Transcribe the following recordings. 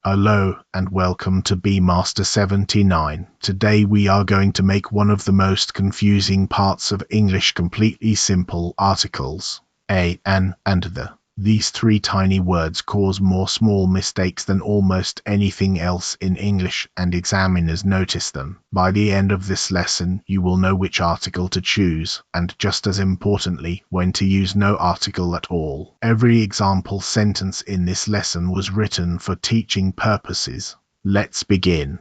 Hello and welcome to Beemaster 79. Today we are going to make one of the most confusing parts of English completely simple articles. A, an, and the. These three tiny words cause more small mistakes than almost anything else in English, and examiners notice them. By the end of this lesson, you will know which article to choose, and just as importantly, when to use no article at all. Every example sentence in this lesson was written for teaching purposes. Let's begin.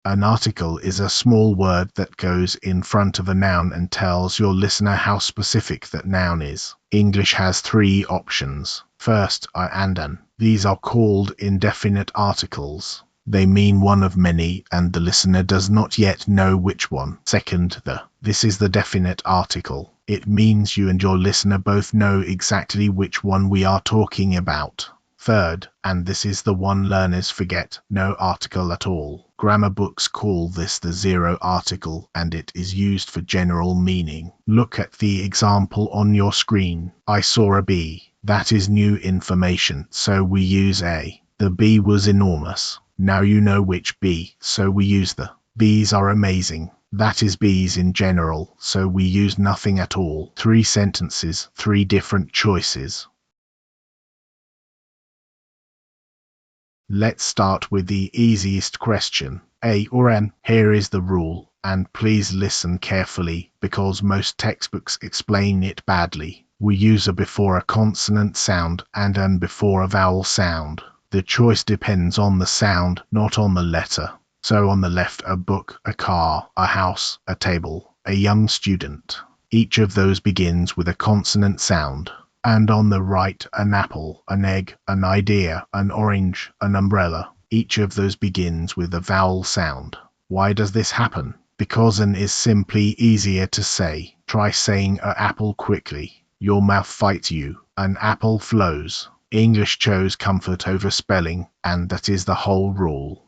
An article is a small word that goes in front of a noun and tells your listener how specific that noun is. English has three options. First, I and an. These are called indefinite articles. They mean one of many, and the listener does not yet know which one. Second, the. This is the definite article. It means you and your listener both know exactly which one we are talking about. Third, and this is the one learners forget, no article at all. Grammar books call this the zero article, and it is used for general meaning. Look at the example on your screen. I saw a bee. That is new information, so we use a. The bee was enormous. Now you know which bee, so we use the. Bees are amazing. That is bees in general, so we use nothing at all. 3 sentences, 3 different choices. Let's start with the easiest question. A or an. Here is the rule, and please listen carefully, because most textbooks explain it badly. We use a before a consonant sound and an before a vowel sound. The choice depends on the sound, not on the letter. So on the left, a book, a car, a house, a table, a young student. Each of those begins with a consonant sound. And on the right, an apple, an egg, an idea, an orange, an umbrella. Each of those begins with a vowel sound. Why does this happen? Because an is simply easier to say. Try saying a apple quickly. Your mouth fights you. An apple flows. English chose comfort over spelling, and that is the whole rule.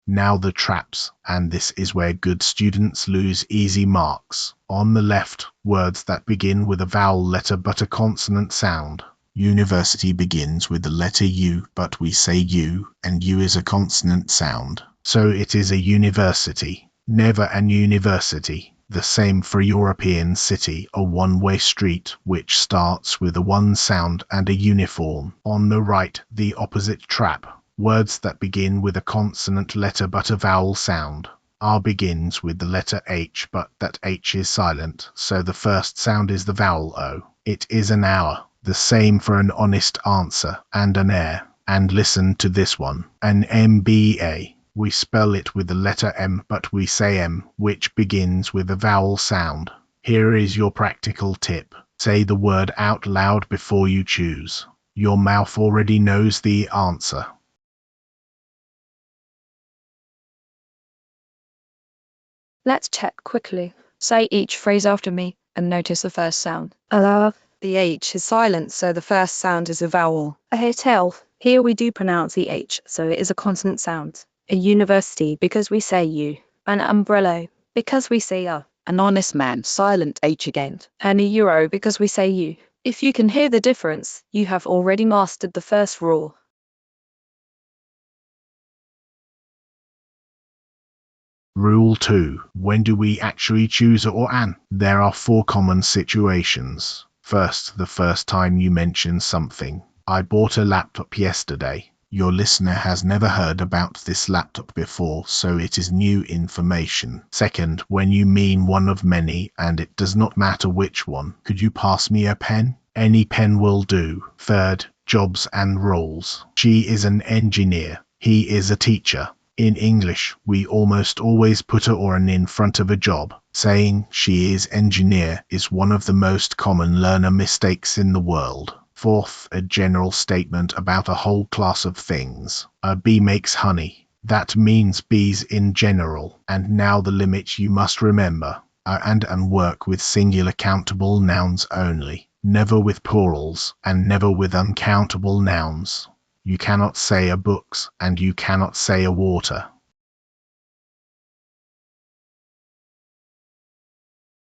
Now the traps, and this is where good students lose easy marks. On the left, words that begin with a vowel letter but a consonant sound. University begins with the letter U, but we say U, and U is a consonant sound. So it is a university, never an university. The same for European city, a one-way street, which starts with a one sound and a uniform. On the right, the opposite trap. Words that begin with a consonant letter but a vowel sound. R begins with the letter H, but that H is silent, so the first sound is the vowel O. It is an hour. The same for an honest answer and an air. And listen to this one. An MBA. We spell it with the letter M, but we say M, which begins with a vowel sound. Here is your practical tip. Say the word out loud before you choose. Your mouth already knows the answer. Let's check quickly. Say each phrase after me and notice the first sound. Hello. The H is silent, so the first sound is a vowel. A hotel. Here we do pronounce the H, so it is a consonant sound. A university, because we say U. An umbrella, because we say A. An honest man, silent H again. And a euro, because we say U. If you can hear the difference, you have already mastered the first rule. Rule 2. When do we actually choose a or an? There are 4 common situations. First, the first time you mention something. I bought a laptop yesterday. Your listener has never heard about this laptop before, so it is new information. Second, when you mean one of many, and it does not matter which one. Could you pass me a pen? Any pen will do. Third, jobs and roles. She is an engineer. He is a teacher. In English, we almost always put a or an in front of a job. Saying she is engineer is one of the most common learner mistakes in the world. Fourth, a general statement about a whole class of things. A bee makes honey. That means bees in general. And now the limit you must remember. And work with singular countable nouns only. Never with plurals, and never with uncountable nouns. You cannot say a books, and you cannot say a water.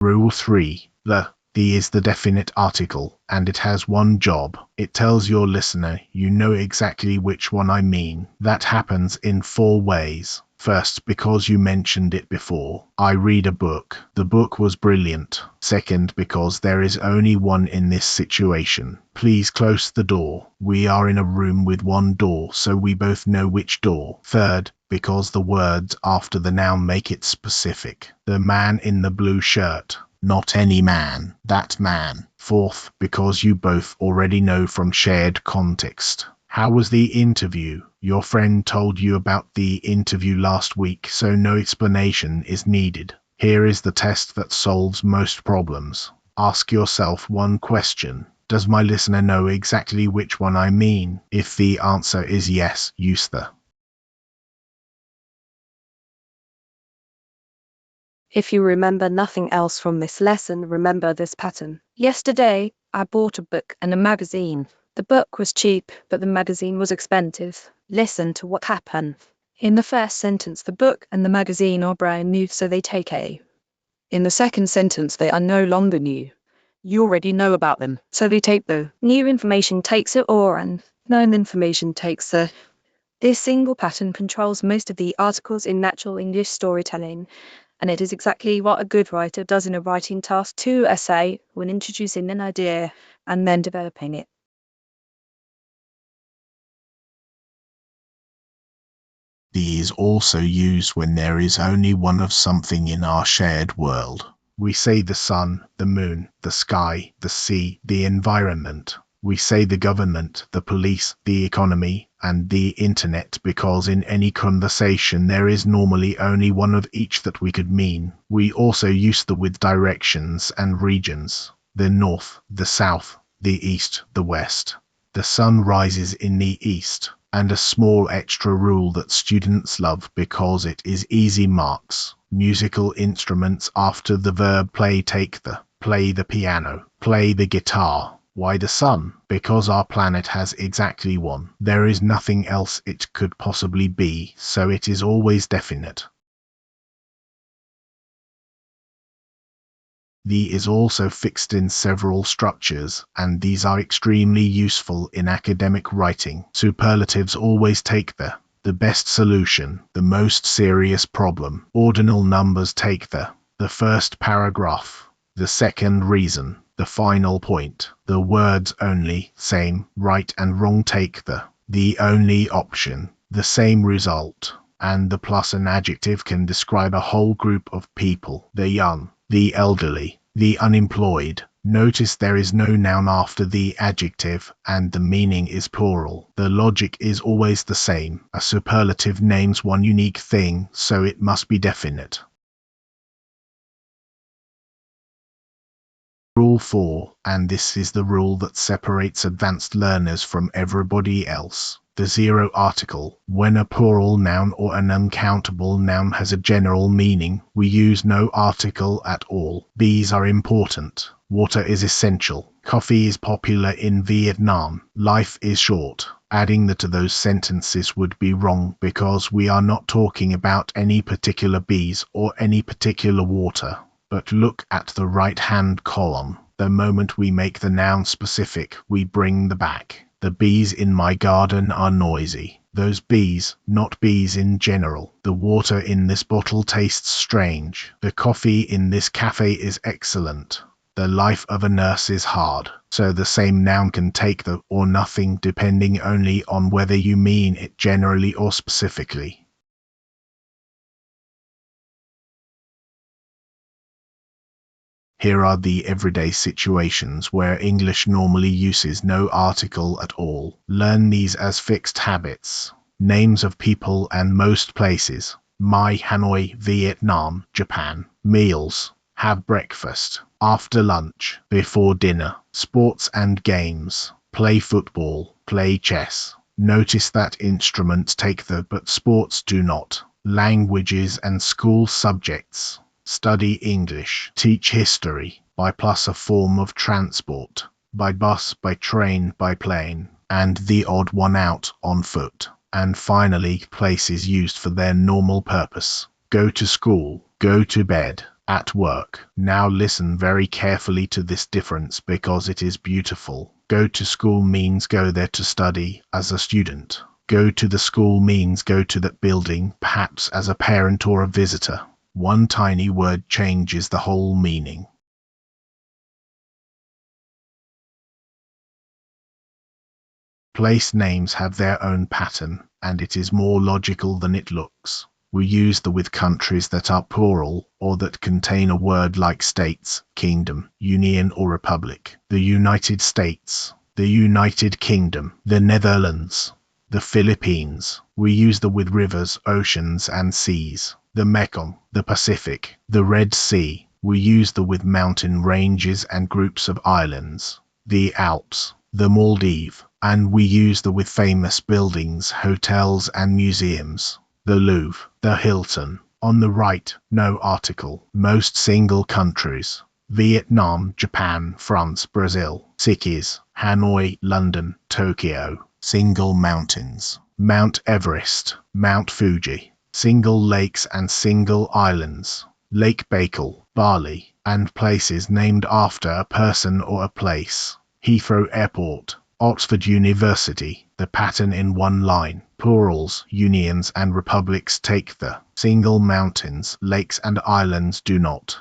Rule 3. The The is the definite article, and it has one job. It tells your listener you know exactly which one I mean. That happens in 4 ways. First, because you mentioned it before. I read a book. The book was brilliant. Second, because there is only one in this situation. Please close the door. We are in a room with one door, so we both know which door. Third, because the words after the noun make it specific. The man in the blue shirt. Not any man, that man. Fourth, because you both already know from shared context. How was the interview? Your friend told you about the interview last week, so no explanation is needed. Here is the test that solves most problems. Ask yourself one question. Does my listener know exactly which one I mean? If the answer is yes, use the. If you remember nothing else from this lesson, remember this pattern. Yesterday, I bought a book and a magazine. The book was cheap, but the magazine was expensive. Listen to what happened. In the first sentence, the book and the magazine are brand new, so they take A. In the second sentence, they are no longer new. You already know about them, so they take the. New information takes a or, and known information takes the. This single pattern controls most of the articles in natural English storytelling, and it is exactly what a good writer does in a writing task 2 essay when introducing an idea and then developing it. The is also used when there is only one of something in our shared world. We say the sun, the moon, the sky, the sea, the environment. We say the government, the police, the economy, and the internet because in any conversation there is normally only one of each that we could mean. We also use the with directions and regions. The north, the south, the east, the west. The sun rises in the east. And a small extra rule that students love because it is easy marks. Musical instruments after the verb play take the. Play the piano. Play the guitar. Why the sun? Because our planet has exactly one. There is nothing else it could possibly be, so it is always definite. The is also fixed in several structures, and these are extremely useful in academic writing. Superlatives always take the best solution, the most serious problem. Ordinal numbers take the first paragraph, the second reason, the final point. The words only, same, right and wrong take the only option, the same result. And the plus an adjective can describe a whole group of people, the young, the elderly, the unemployed. Notice there is no noun after the adjective, and the meaning is plural. The logic is always the same. A superlative names one unique thing, so it must be definite. Rule 4, and this is the rule that separates advanced learners from everybody else. The zero article. When a plural noun or an uncountable noun has a general meaning, we use no article at all. Bees are important. Water is essential. Coffee is popular in Vietnam. Life is short. Adding that to those sentences would be wrong because we are not talking about any particular bees or any particular water. But look at the right-hand column. The moment we make the noun specific, we bring the back. The bees in my garden are noisy. Those bees, not bees in general. The water in this bottle tastes strange. The coffee in this cafe is excellent. The life of a nurse is hard. So the same noun can take the or nothing depending only on whether you mean it generally or specifically. Here are the everyday situations where English normally uses no article at all. Learn these as fixed habits. Names of people and most places. My Hanoi, Vietnam, Japan. Meals. Have breakfast. After lunch. Before dinner. Sports and games. Play football. Play chess. Notice that instruments take the but sports do not. Languages and school subjects. Study English, teach history, by plus a form of transport, by bus, by train, by plane, and the odd one out, on foot. And finally, places used for their normal purpose. Go to school, go to bed, at work. Now listen very carefully to this difference because it is beautiful. Go to school means go there to study as a student. Go to the school means go to that building, perhaps as a parent or a visitor. One tiny word changes the whole meaning. Place names have their own pattern, and it is more logical than it looks. We use the with countries that are plural or that contain a word like states, kingdom, union or republic. The United States, the United Kingdom, the Netherlands, the Philippines. We use the with rivers, oceans and seas. The Mekong, the Pacific, the Red Sea. We use the with mountain ranges and groups of islands. The Alps, the Maldives, and we use the with famous buildings, hotels and museums. The Louvre, the Hilton. On the right, no article. Most single countries. Vietnam, Japan, France, Brazil. Cities, Hanoi, London, Tokyo. Single mountains. Mount Everest, Mount Fuji. Single lakes and single islands. Lake Baikal, Bali, and places named after a person or a place. Heathrow Airport, Oxford University, the pattern in one line. Plurals, unions and republics take the. Single mountains, lakes and islands do not.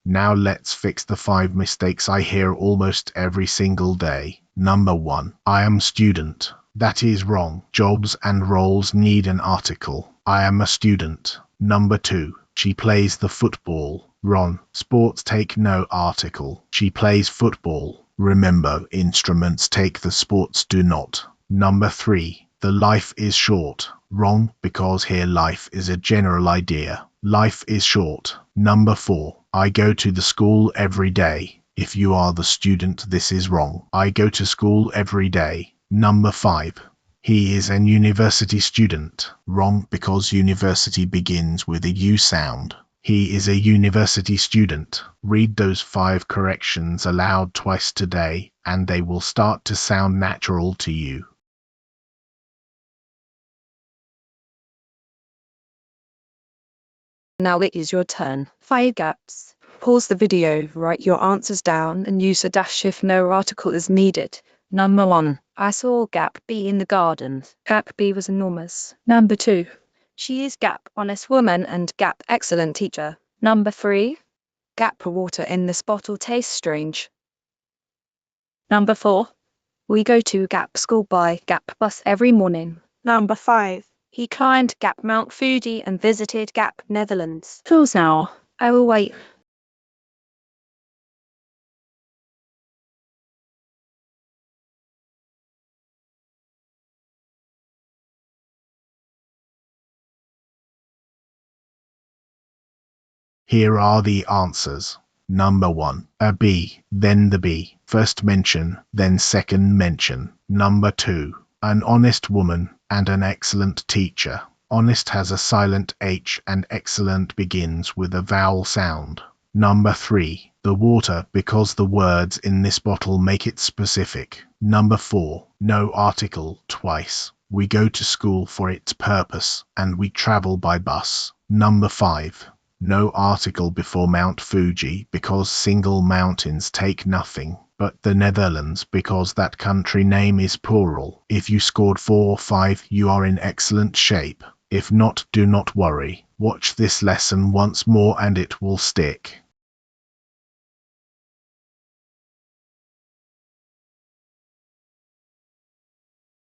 Now let's fix the 5 mistakes I hear almost every single day. Number 1. I am student. That is wrong. Jobs and roles need an article. I am a student. Number 2. She plays the football. Wrong. Sports take no article. She plays football. Remember, instruments take the, sports do not. Number 3. The life is short. Wrong, because here life is a general idea. Life is short. Number 4. I go to the school every day. If you are the student, this is wrong. I go to school every day. Number 5. He is an university student. Wrong, because university begins with a U sound. He is a university student. Read those 5 corrections aloud twice today, and they will start to sound natural to you. Now it is your turn. 5 gaps. Pause the video, write your answers down and use a dash if no article is needed. Number 1. I saw gap B in the garden. Gap B was enormous. Number 2. She is gap honest woman and gap excellent teacher. Number 3. Gap water in this bottle tastes strange. Number 4. We go to gap school by gap bus every morning. Number 5. He climbed Gap Mount Fuji and visited Gap, Netherlands. Pause now. I will wait. Here are the answers. Number 1. A B, then the B. First mention, then second mention. Number 2. An honest woman and an excellent teacher. Honest has a silent H and excellent begins with a vowel sound. Number 3. The water, because the words in this bottle make it specific. Number 4. No article, twice. We go to school for its purpose, and we travel by bus. Number 5. No article before Mount Fuji because single mountains take nothing, but the Netherlands because that country name is plural. If you scored 4 or 5, you are in excellent shape. If not, do not worry. Watch this lesson once more and it will stick.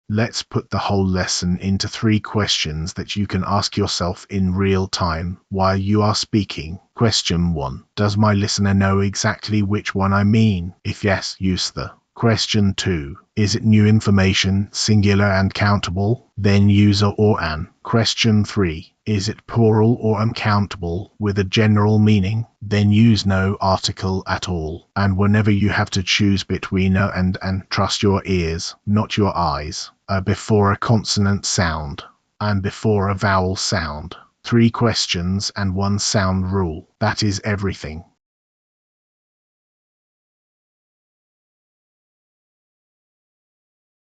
Let's put the whole lesson into 3 questions that you can ask yourself in real time while you are speaking. Question 1. Does my listener know exactly which one I mean? If yes, use the. Question 2. Is it new information, singular and countable? Then use a or an. Question 3. Is it plural or uncountable with a general meaning? Then use no article at all. And whenever you have to choose between a and an, trust your ears, not your eyes. Before a consonant sound, and before a vowel sound. 3 questions and 1 sound rule. That is everything.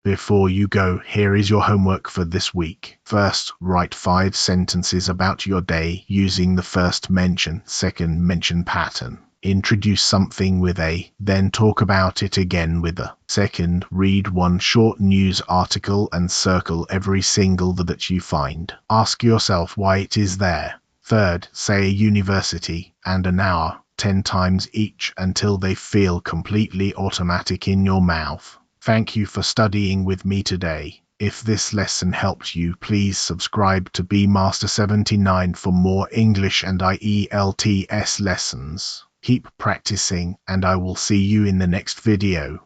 Before you go, here is your homework for this week. First, write 5 sentences about your day using the first mention, second mention pattern. Introduce something with a, then talk about it again with a. Second, read one short news article and circle every single that you find. Ask yourself why it is there. Third, say a university and an hour 10 times each until they feel completely automatic in your mouth. Thank you for studying with me today. If this lesson helped you, please subscribe to BMaster79 for more English and IELTS lessons. Keep practicing, and I will see you in the next video.